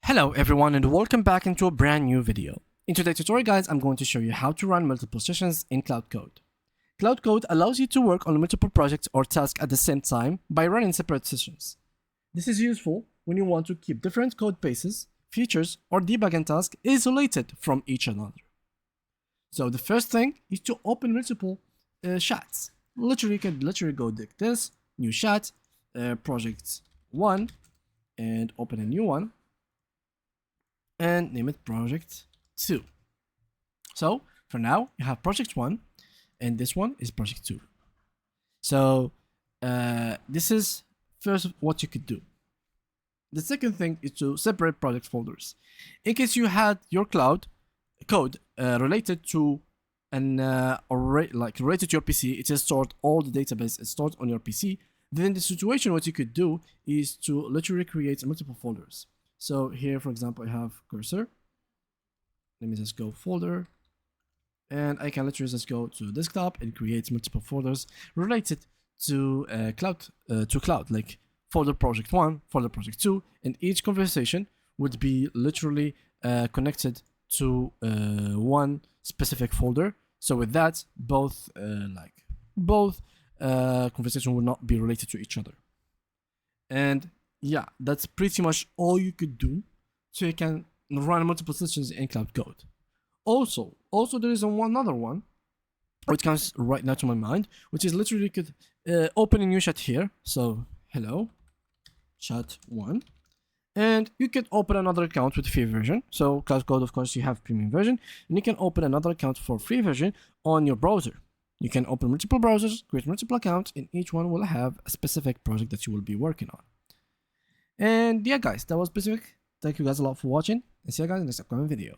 Hello everyone and welcome back into a brand new video. In today's tutorial guys, I'm going to show you how to run multiple sessions in Claude Code. Claude Code allows you to work on multiple projects or tasks at the same time by running separate sessions. This is useful when you want to keep different code bases, features, or debugging tasks isolated from each another. So the first thing is to open multiple chats. You can go like this, new chat, project 1, and open a new one. And name it project 2. So for now you have project 1 and this one is project 2. So this is first what you could do. The second thing is to separate project folders. In case you had your Claude code related to an related to your PC, it is stored, all the database is stored on your PC. Then in the situation what you could do is to literally create multiple folders. So here, for example, I have cursor. Let me just go folder, and I can literally just go to desktop and create multiple folders related to Cloud, like folder project 1, folder project 2, and each conversation would be literally connected to one specific folder. So with that, both conversations will not be related to each other. And yeah, that's pretty much all you could do, so you can run multiple sessions in Claude Code. Also there is another one which comes right now to my mind, which is literally you could open a new chat here. So hello, chat 1, and you could open another account with free version. So Claude Code, of course, you have premium version, and you can open another account for free version on your browser. You can open multiple browsers, create multiple accounts, and each one will have a specific project that you will be working on. And yeah guys, that was specific. Thank you guys a lot for watching, and see you guys in the next upcoming video.